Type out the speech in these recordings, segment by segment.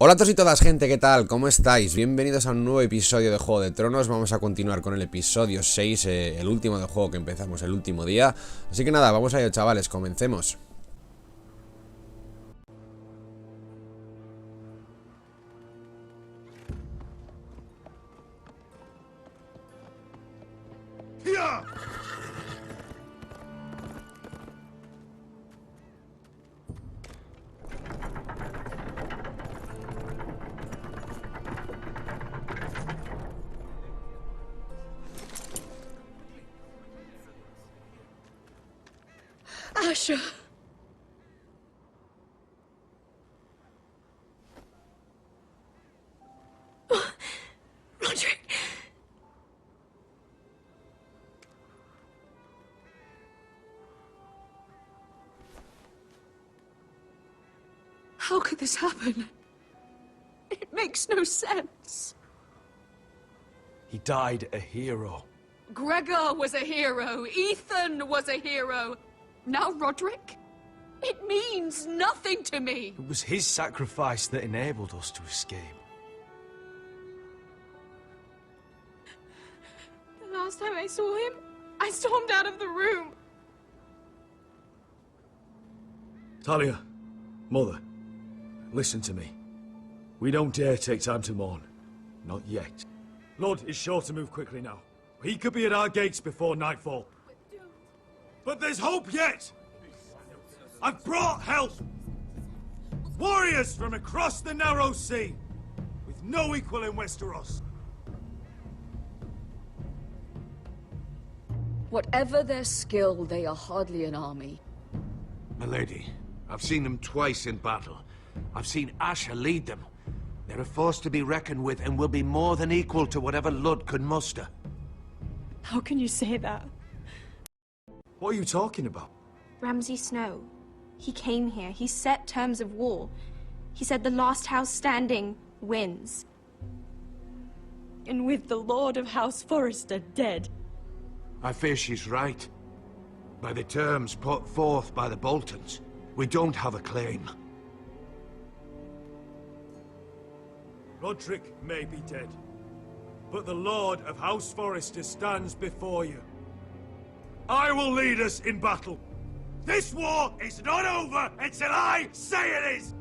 Hola a todos y todas, gente, ¿qué tal? ¿Cómo estáis? Bienvenidos a un nuevo episodio de Juego de Tronos. Vamos a continuar con el episodio 6, el último del juego que empezamos el último día. Así que nada, vamos a ello, chavales, comencemos. Asher! Roderick! How could this happen? It makes no sense. He died a hero. Gregor was a hero. Ethan was a hero. Now Roderick? It means nothing to me. It was his sacrifice that enabled us to escape. The last time I saw him, I stormed out of the room. Talia, Mother, listen to me. We don't dare take time to mourn. Not yet. Lord is sure to move quickly now. He could be at our gates before nightfall. But there's hope yet! I've brought help! Warriors from across the narrow sea, with no equal in Westeros. Whatever their skill, they are hardly an army. Milady, I've seen them twice in battle. I've seen Asher lead them. They're a force to be reckoned with and will be more than equal to whatever Lud could muster. How can you say that? What are you talking about? Ramsay Snow. He came here. He set terms of war. He said the last house standing wins. And with the Lord of House Forrester dead. I fear she's right. By the terms put forth by the Boltons, we don't have a claim. Roderick may be dead, but the Lord of House Forrester stands before you. I will lead us in battle. This war is not over until I say it is!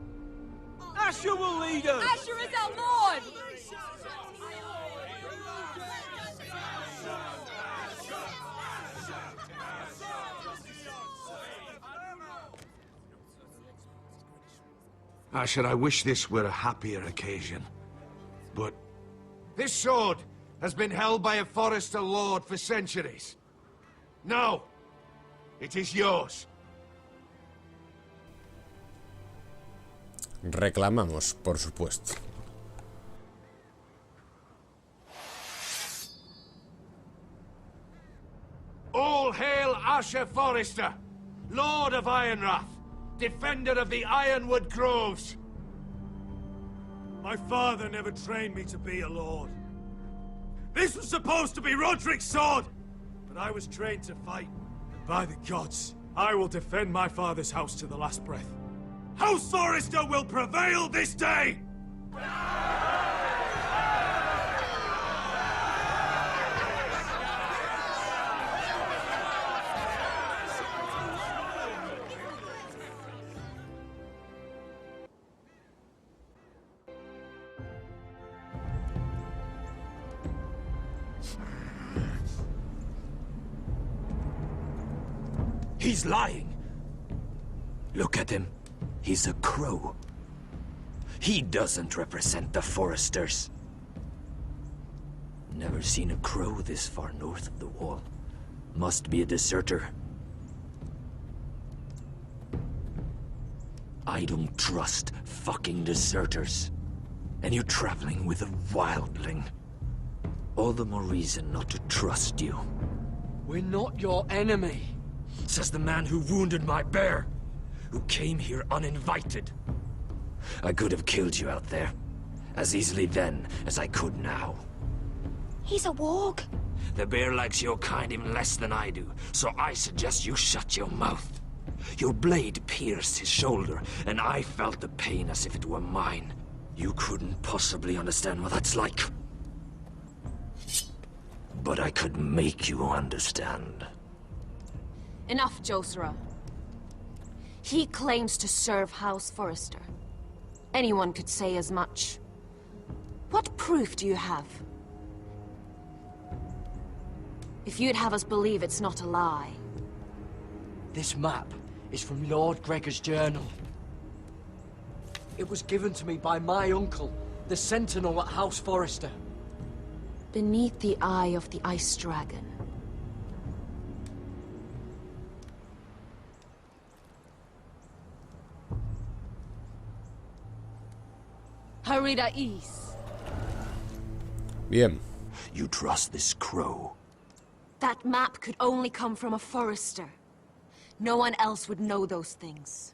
Asher will lead us! Asher is our Lord! Asher, I wish this were a happier occasion. But this sword has been held by a Forrester Lord for centuries. No, it is yours. Reclamamos, por supuesto. All hail Asher Forrester, Lord of Ironrath, defender of the Ironwood Groves. My father never trained me to be a lord. This was supposed to be Roderick's sword, but I was trained to fight. And by the gods, I will defend my father's house to the last breath. House Forrester will prevail this day! He's lying. Look at him. He's a crow. He doesn't represent the Forresters. Never seen a crow this far north of the wall. Must be a deserter. I don't trust fucking deserters. And you're traveling with a wildling. All the more reason not to trust you. We're not your enemy. Says the man who wounded my bear, who came here uninvited. I could have killed you out there, as easily then as I could now. He's a warg. The bear likes your kind even less than I do, so I suggest you shut your mouth. Your blade pierced his shoulder, and I felt the pain as if it were mine. You couldn't possibly understand what that's like. But I could make you understand. Enough, Josera. He claims to serve House Forrester. Anyone could say as much. What proof do you have? If you'd have us believe it's not a lie. This map is from Lord Gregor's journal. It was given to me by my uncle, the Sentinel at House Forrester. Beneath the eye of the Ice Dragon. Harida East. Bien. You trust this crow? That map could only come from a Forrester. No one else would know those things.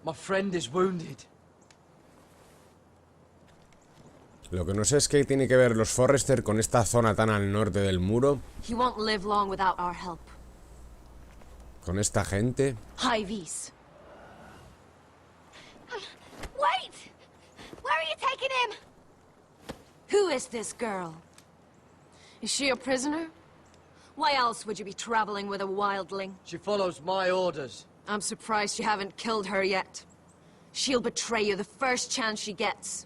My friend is wounded. Lo que no sé es qué tiene que ver los Forrester con esta zona tan al norte del muro. He won't live long without our help. Con esta gente. Hivies. Wait! Where are you taking him? Who is this girl? Is she a prisoner? Why else would you be traveling with a wildling? She follows my orders. I'm surprised you haven't killed her yet. She'll betray you the first chance she gets.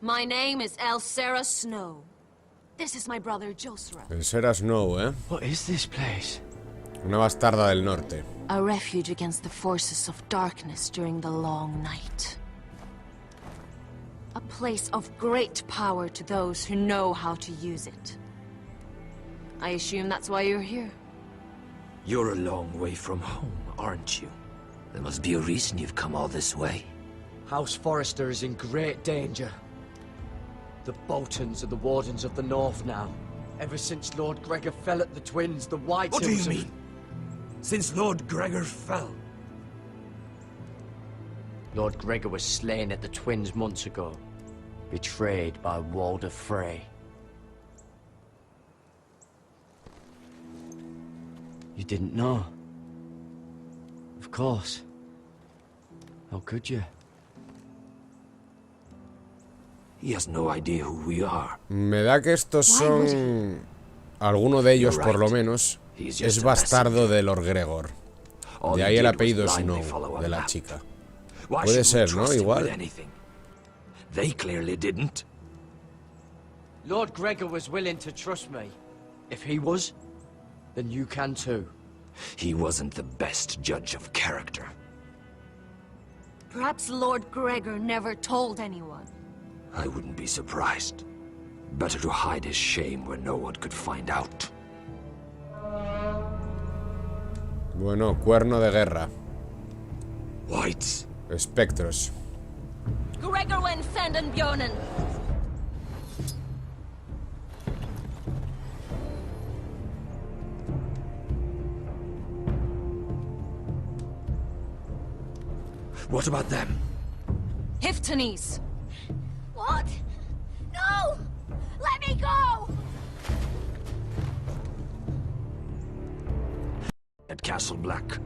My name is Elsera Snow. This is my brother Josera. Elsera Snow, ¿eh? What is this place? Una bastarda del norte. A refuge against the forces of darkness during the long night. A place of great power to those who know how to use it. I assume that's why you're here. You're a long way from home, aren't you? There must be a reason you've come all this way. House Forrester is in great danger. The Boltons are the Wardens of the North now. Ever since Lord Gregor fell at the Twins, the White What do you Hills mean? Since Lord Gregor fell? Lord Gregor was slain at the Twins months ago. Betrayed by Walder Frey. You didn't know? Of course. How could you? He has no idea who we are. Me da que estos son... Alguno de ellos, por lo menos, es bastardo de Lord Gregor. De ahí el apellido Snow, de la chica. Puede ser, ¿no? Igual. They clearly didn't. Lord Gregor was willing to trust me. If he was, then you can too. He wasn't the best judge of character. Perhaps Lord Gregor never told anyone. I wouldn't be surprised. Better to hide his shame where no one could find out. Bueno, cuerno de guerra. Whites. Espectros. Gregor went senden Bjornen. What about them? Hiftanes. What? No! Let me go! At Castle Black.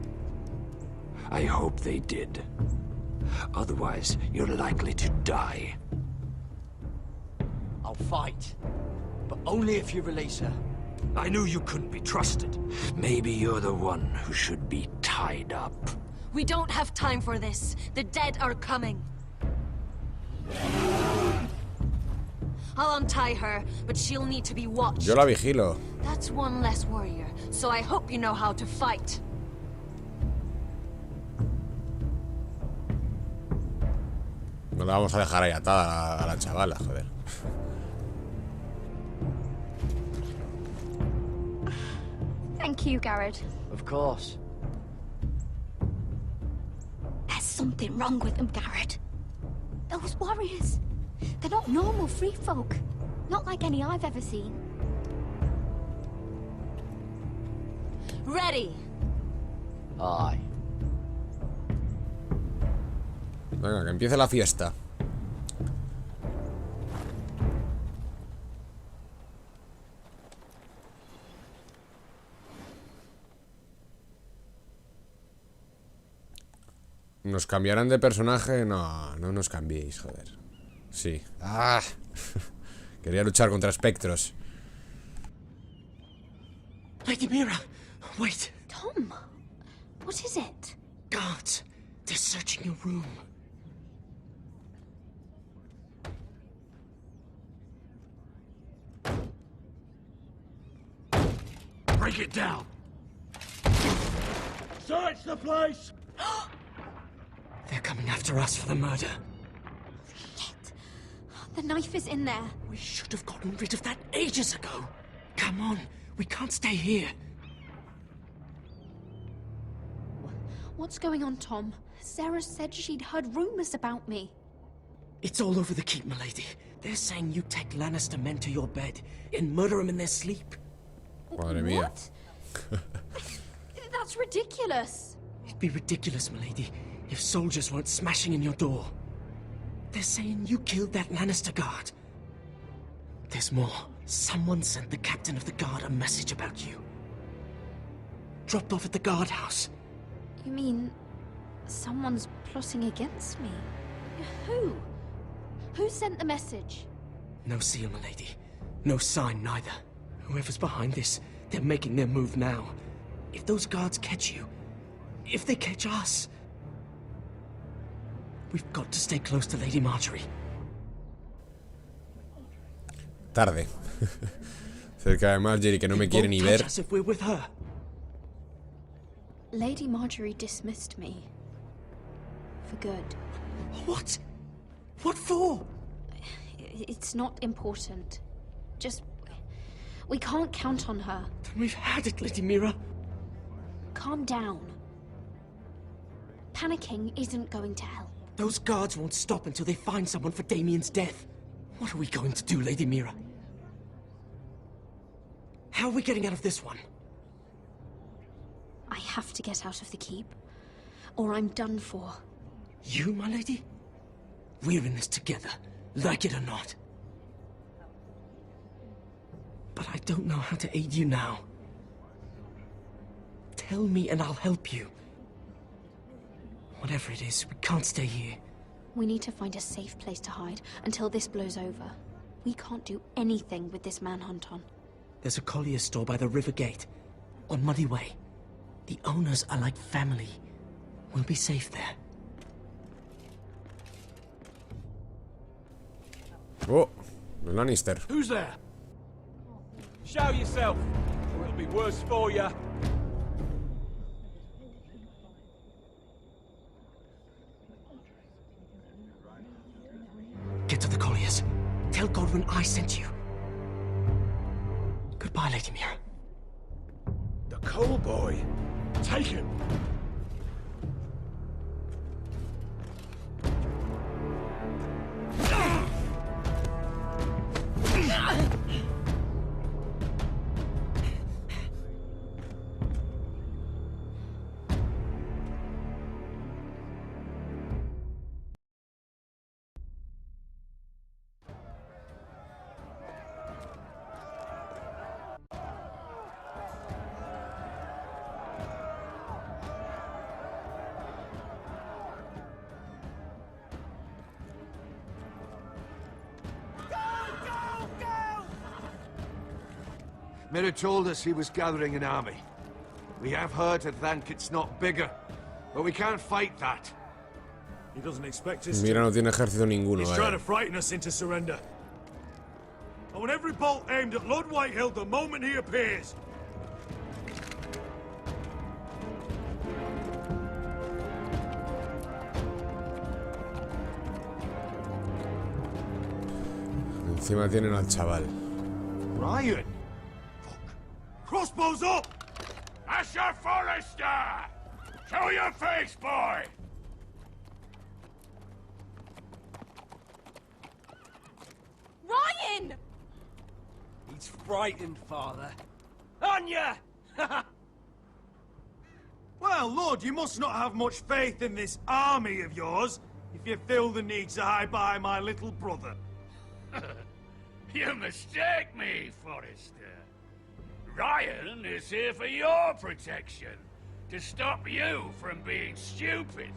I hope they did. Otherwise, you're likely to die. I'll fight. But only if you release her. I knew you couldn't be trusted. Maybe you're the one who should be tied up. We don't have time for this. The dead are coming. I'll untie her, but she'll need to be watched. Yo la vigilo. That's one less warrior, so I hope you know how to fight. No la vamos a dejar ahí atada a la chavala, joder. Thank you, Garrett. Of course. There's something wrong with them, Garrett. Those warriors. They're not normal free folk. Not like any I've ever seen. Ready. Aye. Venga, que empiece la fiesta. ¿Nos cambiarán de personaje? No, no nos cambiéis, joder. Sí. ¡Ah! Quería luchar contra espectros. Lady Mira, wait. Tom, what is it? Guards, they're searching your room. Break it down! Search the place! They're coming after us for the murder. Shit. The knife is in there. We should have gotten rid of that ages ago. Come on, we can't stay here. What's going on, Tom? Sarah said she'd heard rumors about me. It's all over the keep, milady. They're saying you take Lannister men to your bed and murder them in their sleep. Madre mía. What? That's ridiculous. It'd be ridiculous, milady, if soldiers weren't smashing in your door. They're saying you killed that Lannister guard. There's more. Someone sent the captain of the guard a message about you. Dropped off at the guardhouse. You mean someone's plotting against me? Who? Who sent the message? No seal, milady. No sign, neither. Whoever's behind this, they're making their move now. If those guards catch you, if they catch us, we've got to stay close to Lady Marjorie. Tarde. Cerca de Marjorie, que no me quiere ni ver. If we're with her. Lady Marjorie dismissed me. For good. What? What for? It's not important. Just... we can't count on her. Then we've had it, Lady Mira. Calm down. Panicking isn't going to help. Those guards won't stop until they find someone for Damien's death. What are we going to do, Lady Mira? How are we getting out of this one? I have to get out of the keep, or I'm done for. You, my lady? We're in this together, like it or not. But I don't know how to aid you now. Tell me and I'll help you. Whatever it is, we can't stay here. We need to find a safe place to hide until this blows over. We can't do anything with this manhunt on. There's a collier's store by the river gate, on Muddy Way. The owners are like family. We'll be safe there. Oh, the Lannister. Who's there? Show yourself, or it'll be worse for you. Get to the colliers. Tell Godwin I sent you. Goodbye, Lady Mira. The coal boy. Take him. Mira told us he was gathering an army. We have her to thank it's not bigger, but we can't fight that. He doesn't expect us Mira, to. no tiene ejército ninguno. He's trying to frighten us into surrender. I want every bolt aimed at Lord Whitehill the moment he appears. Encima tienen al chaval. Ryan! Crossbows up! Asher Forrester! Show your face, boy! Ryan! He's frightened, Father. On ya! Well, Lord, you must not have much faith in this army of yours if you feel the need to hide behind my little brother. You mistake me, Forrester. Ryan is here for your protection, to stop you from being stupid.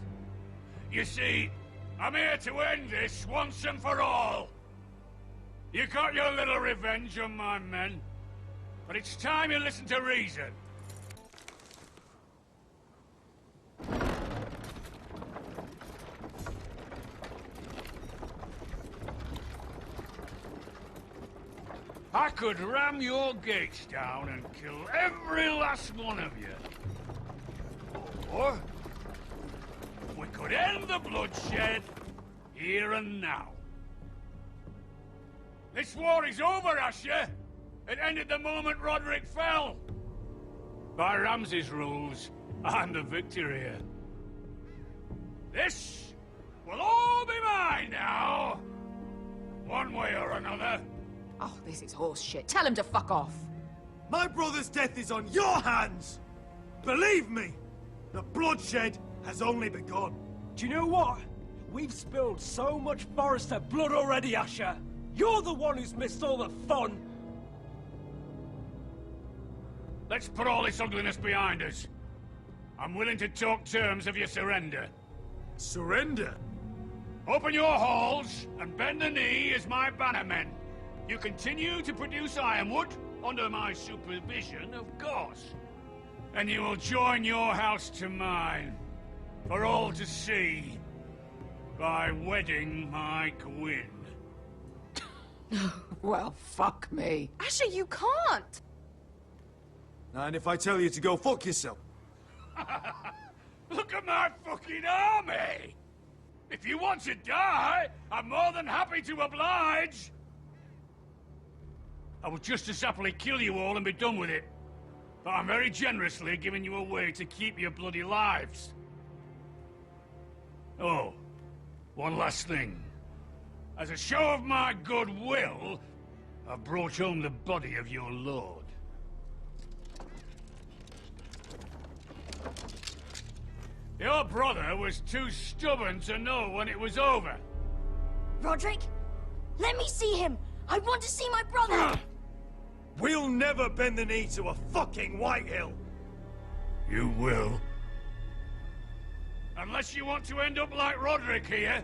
You see, I'm here to end this once and for all. You got your little revenge on my men, but it's time you listen to reason. I could ram your gates down and kill every last one of you. Or we could end the bloodshed here and now. This war is over, Asher. It ended the moment Roderick fell. By Ramsay's rules, I'm the victor here. This will all be mine now. One way or another. Oh, this is horse shit. Tell him to fuck off. My brother's death is on your hands! Believe me, the bloodshed has only begun. Do you know what? We've spilled so much Forrester blood already, Asher. You're the one who's missed all the fun. Let's put all this ugliness behind us. I'm willing to talk terms of your surrender. Surrender? Open your halls and bend the knee as my bannermen. You continue to produce ironwood, under my supervision, of course. And you will join your house to mine, for all to see, by wedding my Gwyn. Well, fuck me. Asher, you can't! And if I tell you to go fuck yourself? Look at my fucking army! If you want to die, I'm more than happy to oblige. I would just as happily kill you all and be done with it. But I'm very generously giving you a way to keep your bloody lives. Oh, one last thing. As a show of my goodwill, I've brought home the body of your lord. Your brother was too stubborn to know when it was over. Roderick, let me see him. I want to see my brother. We'll never bend the knee to a fucking Whitehill. You will. Unless you want to end up like Roderick here.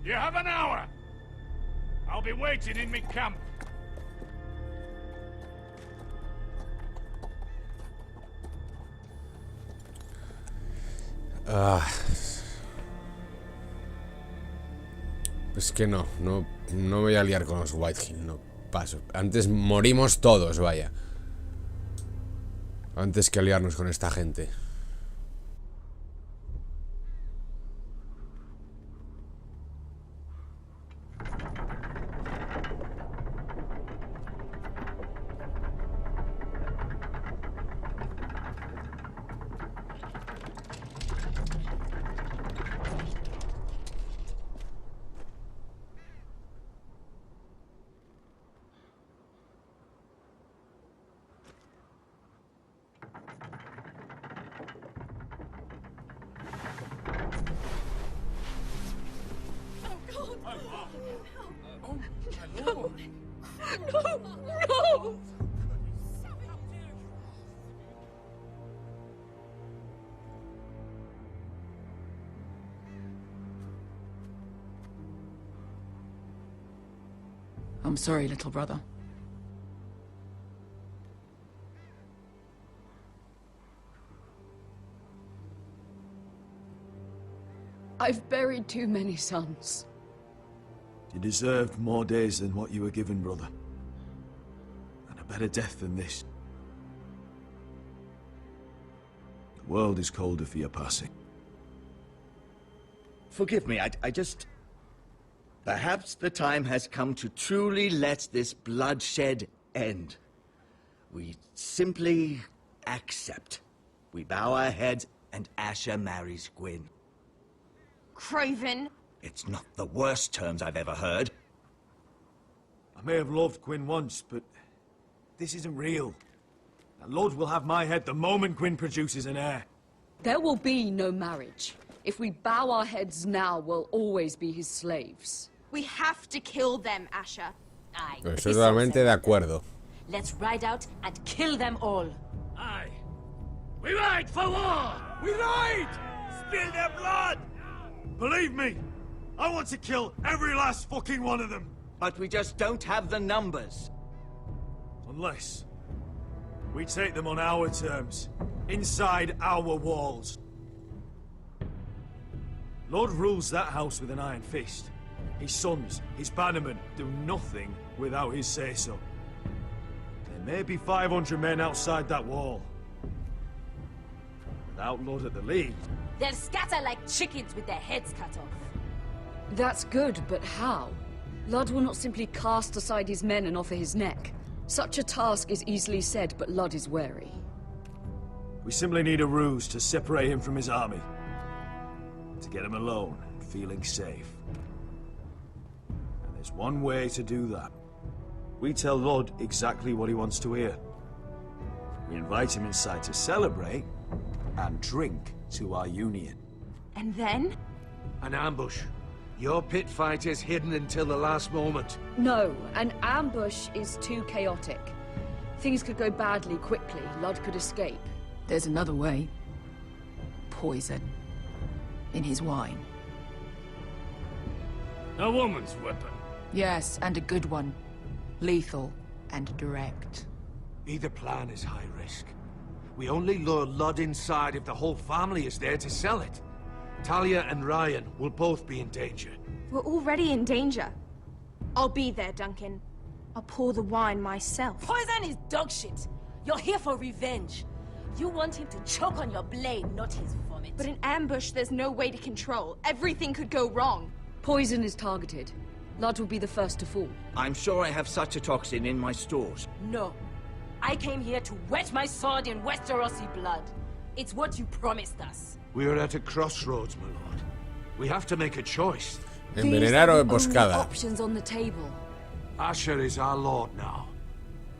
You have an hour. I'll be waiting in my camp. Es que no me voy a liar con los Whitehill, no paso. Antes morimos todos, vaya. Antes que liarnos con esta gente. No! I'm sorry, little brother. I've buried too many sons. You deserved more days than what you were given, brother. And a better death than this. The world is colder for your passing. Forgive me, I just... Perhaps the time has come to truly let this bloodshed end. We simply accept. We bow our heads and Asher marries Gwyn. Craven. It's not the worst terms I've ever heard. I may have loved Gwyn once, but this isn't real. And Lord will have my head the moment Gwyn produces an heir. There will be no marriage. If we bow our heads now, we'll always be his slaves. We have to kill them, Asher. Aye. Estoy totalmente de acuerdo. Let's ride out and kill them all. Aye. We ride for war! We ride! spill their blood! Believe me, I want to kill every last fucking one of them. But we just don't have the numbers. Unless we take them on our terms, inside our walls. Lord rules that house with an iron fist. His sons, his bannermen, do nothing without his say-so. There may be 500 men outside that wall. Without Lord at the lead... They'll scatter like chickens with their heads cut off. That's good, but how? Ludd will not simply cast aside his men and offer his neck. Such a task is easily said, but Ludd is wary. We simply need a ruse to separate him from his army. To get him alone and feeling safe. And there's one way to do that. We tell Ludd exactly what he wants to hear. We invite him inside to celebrate and drink to our union. And then? An ambush. Your pit fight is hidden until the last moment. No, an ambush is too chaotic. Things could go badly quickly. Ludd could escape. There's another way. Poison. In his wine. A woman's weapon. Yes, and a good one. Lethal and direct. Either plan is high risk. We only lure Ludd inside if the whole family is there to sell it. Talia and Ryan will both be in danger. We're already in danger. I'll be there, Duncan. I'll pour the wine myself. Poison is dog shit. You're here for revenge. You want him to choke on your blade, not his vomit. But in ambush, there's no way to control. Everything could go wrong. Poison is targeted. Ludd will be the first to fall. I'm sure I have such a toxin in my stores. No. I came here to wet my sword in Westerosi blood. It's what you promised us. We are at a crossroads, my lord. We have to make a choice. Envenenar o emboscada. Options on the table. Asher is our lord now.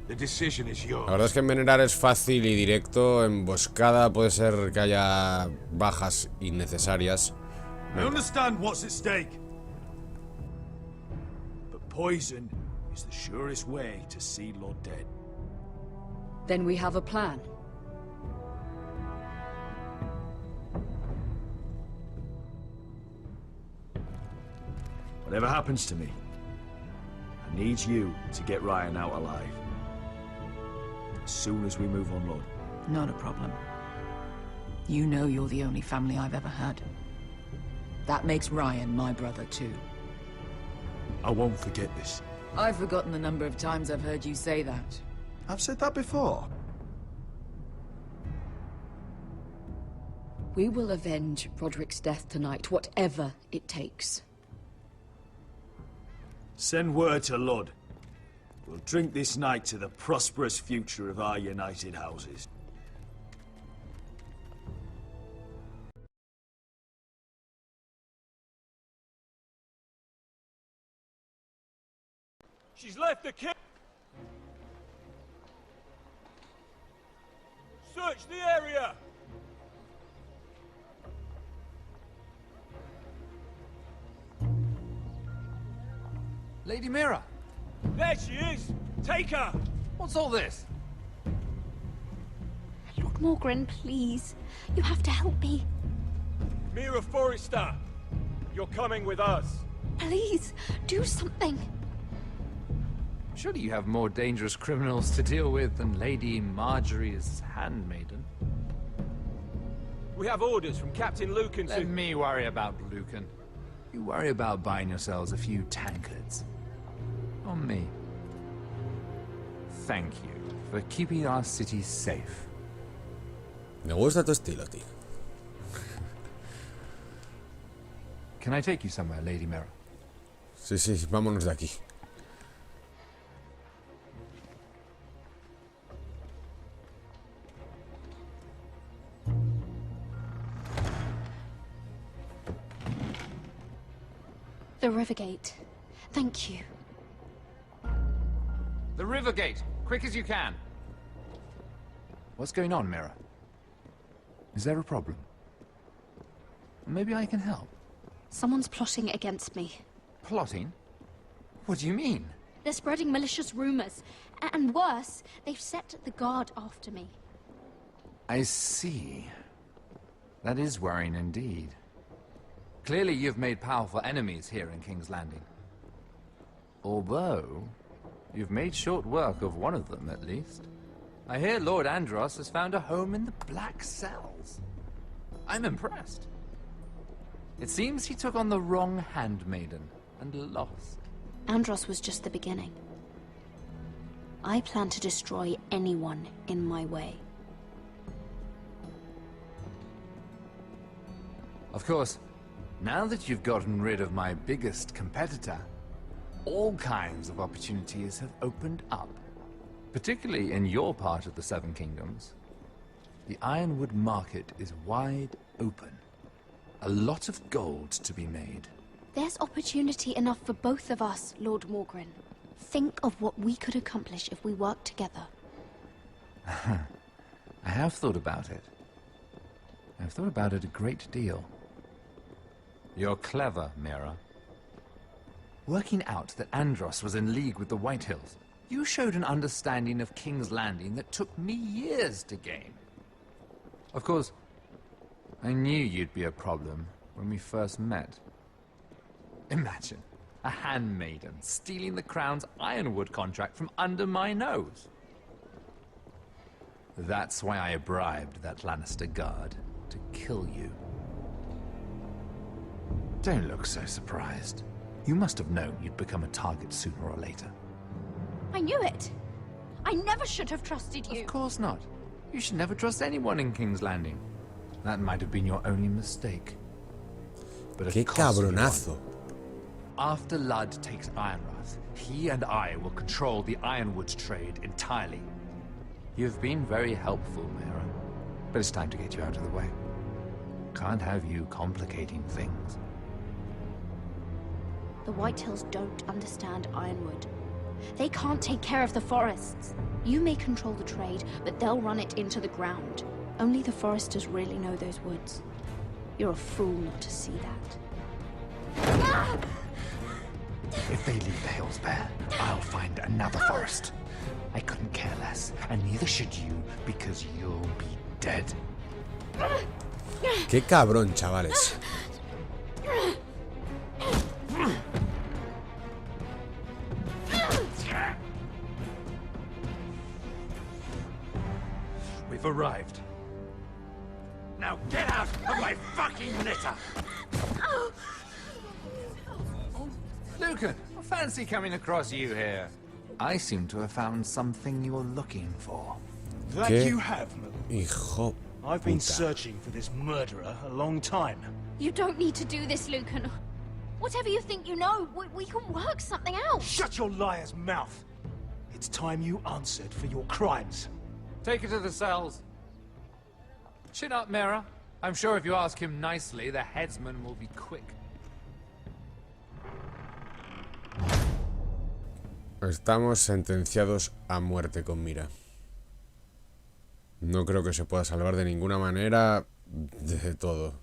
The decision is yours. La verdad es que envenenar es fácil y directo. Emboscada puede ser que haya bajas innecesarias. I understand what's at stake. But poison is the surest way to see Lord dead. Then we have a plan. Whatever happens to me, I need you to get Ryan out alive. As soon as we move on, Lord. Not a problem. You know you're the only family I've ever had. That makes Ryan my brother too. I won't forget this. I've forgotten the number of times I've heard you say that. I've said that before. We will avenge Roderick's death tonight, whatever it takes. Send word to Ludd. We'll drink this night to the prosperous future of our united houses. She's left the kid. Search the area. Lady Mira. There she is. Take her. What's all this? Lord Morgan, please. You have to help me. Mira Forrester, you're coming with us. Please, do something. Surely you have more dangerous criminals to deal with than Lady Marjorie's handmaiden. We have orders from Captain Lucan to... Let me worry about Lucan. You worry about buying yourselves a few tankards. On me. Thank you for keeping our city safe. Me gusta tu estilo, tío. Can I take you somewhere, Lady Mira? Sí, sí, vámonos de aquí. The Rivergate. Thank you. The Rivergate! Quick as you can! What's going on, Mira? Is there a problem? Maybe I can help. Someone's plotting against me. Plotting? What do you mean? They're spreading malicious rumors. And worse, they've set the guard after me. I see. That is worrying indeed. Clearly you've made powerful enemies here in King's Landing. Although, you've made short work of one of them, at least. I hear Lord Andros has found a home in the Black Cells. I'm impressed. It seems he took on the wrong handmaiden and lost. Andros was just the beginning. I plan to destroy anyone in my way. Of course, now that you've gotten rid of my biggest competitor, all kinds of opportunities have opened up. Particularly in your part of the Seven Kingdoms. The Ironwood market is wide open. A lot of gold to be made. There's opportunity enough for both of us, Lord Morgren. Think of what we could accomplish if we worked together. I have thought about it. I've thought about it a great deal. You're clever, Mira. Working out that Andros was in league with the Whitehills, you showed an understanding of King's Landing that took me years to gain. Of course, I knew you'd be a problem when we first met. Imagine a handmaiden stealing the Crown's Ironwood contract from under my nose. That's why I bribed that Lannister guard to kill you. Don't look so surprised. You must have known you'd become a target sooner or later. I knew it! I never should have trusted you! Of course not. You should never trust anyone in King's Landing. That might have been your only mistake. But ¡Qué cabronazo! After Ludd takes Ironrath, he and I will control the Ironwood trade entirely. You've been very helpful, Mira. But it's time to get you out of the way. Can't have you complicating things. The Whitehills don't understand Ironwood. They can't take care of the forests. You may control the trade, but they'll run it into the ground. Only the foresters really know those woods. You're a fool not to see that. If they leave the hills bare, I'll find another forest. I couldn't care less, and neither should you, because you'll be dead. Qué cabrón, chavales. We've arrived. Now get out of my fucking litter! Lucan, I fancy coming across you here. I seem to have found something you're looking for. That ¿Qué? you have, Hijo I've been puta. searching for this murderer a long time. You don't need to do this, Lucan. Whatever you think you know, we can work something out. Shut your liar's mouth! It's time you answered for your crimes. Take her to the cells. Chin up, Mira. I'm sure if you ask him nicely, the headsman will be quick. Estamos sentenciados a muerte con Mira. No creo que se pueda salvar de ninguna manera de todo.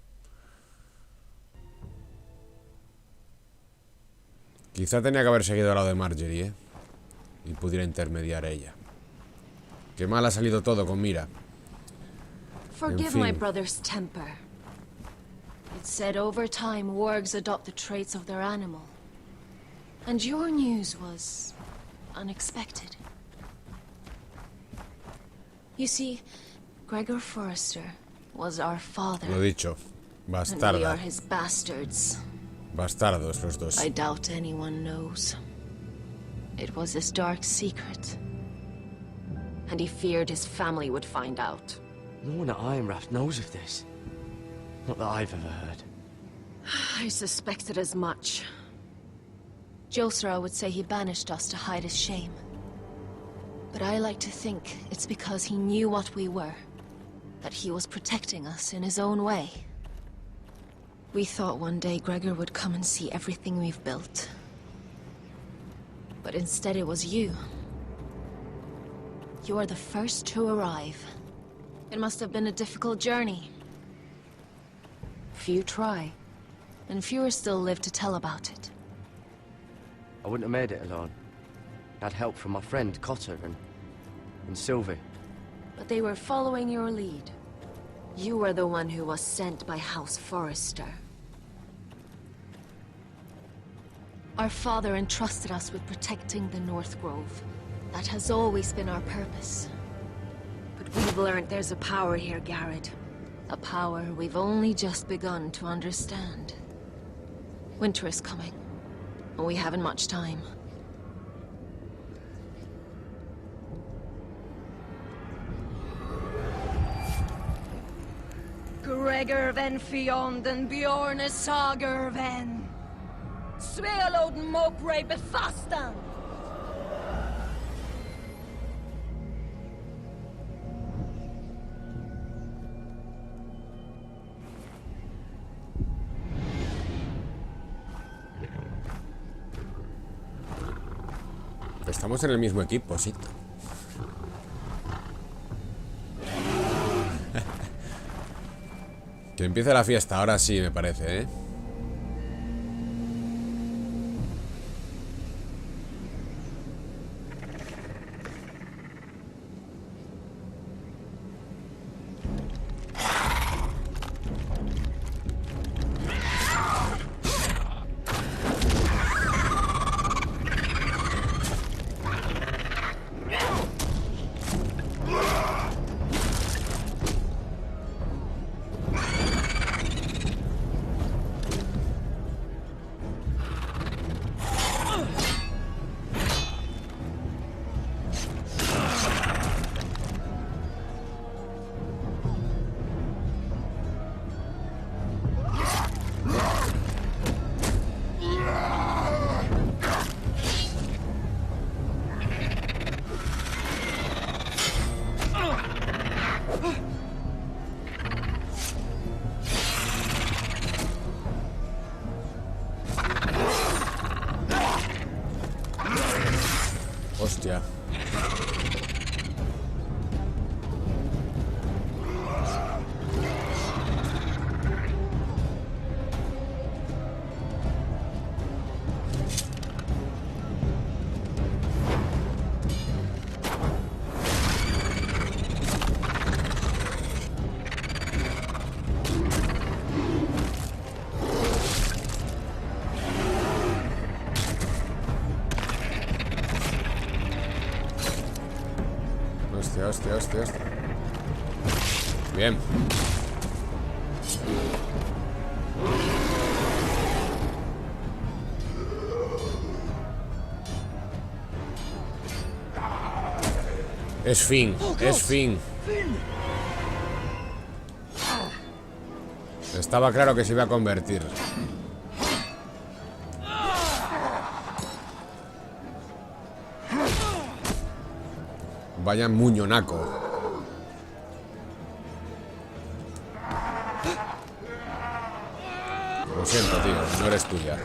Quizá tenía que haber seguido al lado de Marjorie, ¿eh? Y pudiera intermediar ella. Qué mal ha salido todo con Mira. Forgive my brother's temper. It's said over time wargs adopt the traits of their animal. And your news was unexpected. You see, Gregor Forrester was our father. Lo dicho, And we bastarda. are his bastards. Bastardos los dos. I doubt anyone knows. It was his dark secret. And he feared his family would find out. No one at Ironrath knows of this. Not that I've ever heard. I suspected as much. Josra would say he banished us to hide his shame. But I like to think it's because he knew what we were. That he was protecting us in his own way. We thought one day Gregor would come and see everything we've built. But instead it was you. You are the first to arrive. It must have been a difficult journey. Few try, and fewer still live to tell about it. I wouldn't have made it alone. I had help from my friend Cotter and Sylvie. But they were following your lead. You were the one who was sent by House Forrester. Our father entrusted us with protecting the North Grove. That has always been our purpose. But we've learned there's a power here, Garrett. A power we've only just begun to understand. Winter is coming, and we haven't much time. Gregor ven fionden Bjorne sager ven. Svealoden mopre befastan. Estamos en el mismo equipo, sí. Que empiece la fiesta, ahora sí me parece, ¿eh? Hostia. Hostia. Bien. Es fin, es fin. Estaba claro que se iba a convertir. Vaya muñonaco. Lo siento, tío, no eres tuya.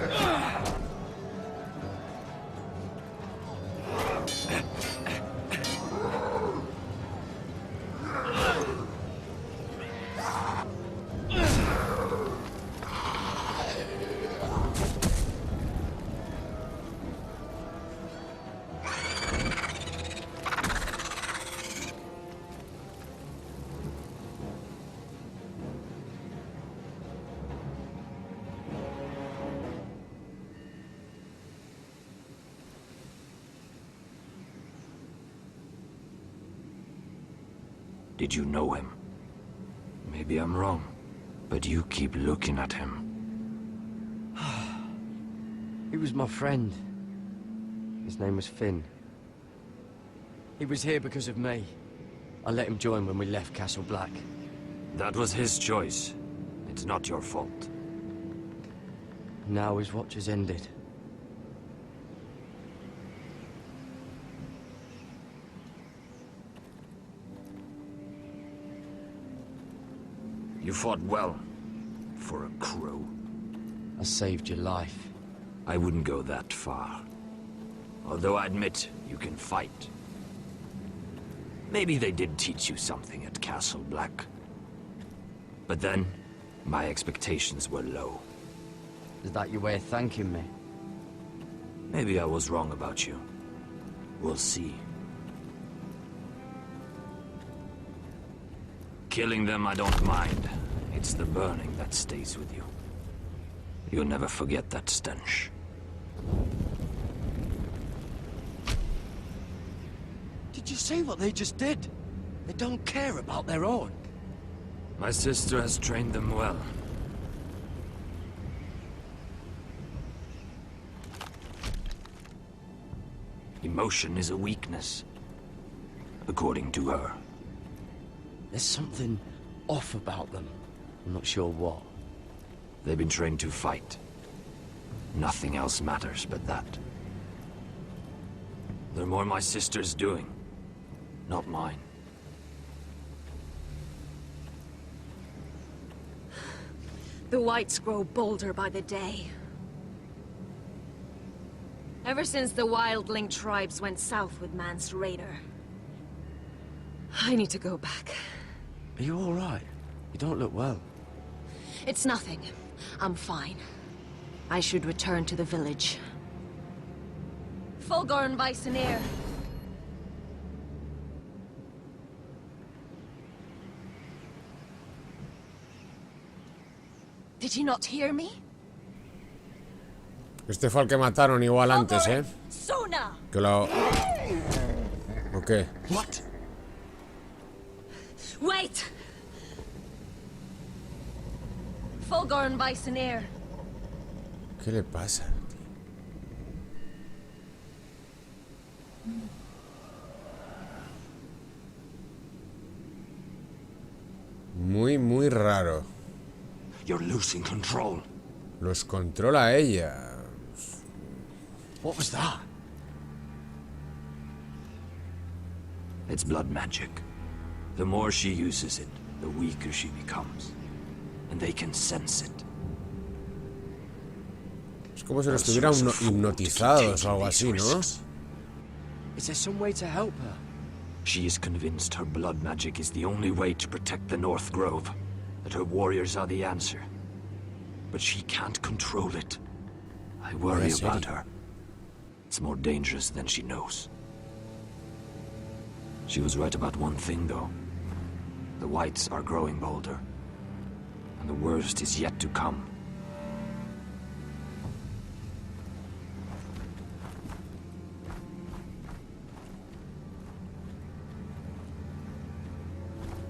Did you know him? Maybe I'm wrong, but you keep looking at him. He was my friend. His name was Finn. He was here because of me. I let him join when we left Castle Black. That was his choice. It's not your fault. Now his watch has ended. You fought well, for a crow. I saved your life. I wouldn't go that far. Although I admit, you can fight. Maybe they did teach you something at Castle Black. But then, my expectations were low. Is that your way of thanking me? Maybe I was wrong about you. We'll see. Killing them I don't mind. It's the burning that stays with you. You'll never forget that stench. Did you see what they just did? They don't care about their own. My sister has trained them well. Emotion is a weakness, according to her. There's something off about them. I'm not sure what. They've been trained to fight. Nothing else matters but that. They're more my sister's doing, not mine. The Whites grow bolder by the day. Ever since the Wildling tribes went south with Mance Rayder. I need to go back. Are you all right? You don't look well. It's nothing. I'm fine. I should return to the village. Fulgorn Vysenir. Did you not hear me? Este fue el que mataron igual antes, ¿eh? Que lo... ¿O qué? What? Wait! Fulgorn Vysenir. ¿Qué le pasa? Muy raro. You're losing control. Los controla ella. What was that? It's blood magic. The more she uses it, the weaker she becomes. And they can sense it. Es como si lo estuvieran hipnotizados o algo así, ¿no? Is there some way to help her? She is convinced her blood magic is the only way to protect the North Grove. That her warriors are the answer. But she can't control it. I worry about her. It's more dangerous than she knows. She was right about one thing, though. The Whites are growing bolder. And the worst is yet to come.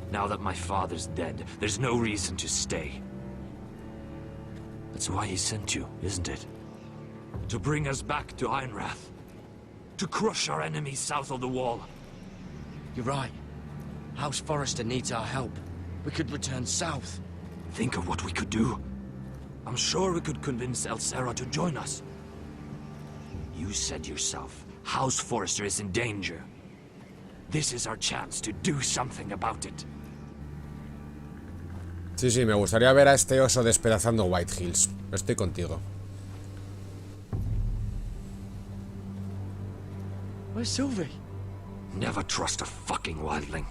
Now that my father's dead, there's no reason to stay. That's why he sent you, isn't it? To bring us back to Ironrath. To crush our enemies south of the Wall. You're right. House Forrester needs our help. We could return south. Think of what we could do. I'm sure we could convince Elsera to join us. You said yourself, House Forrester is in danger. This is our chance to do something about it. Sí, me gustaría ver a este oso despedazando White Hills. Estoy contigo. Where's Sylvie? Never trust a fucking wildling.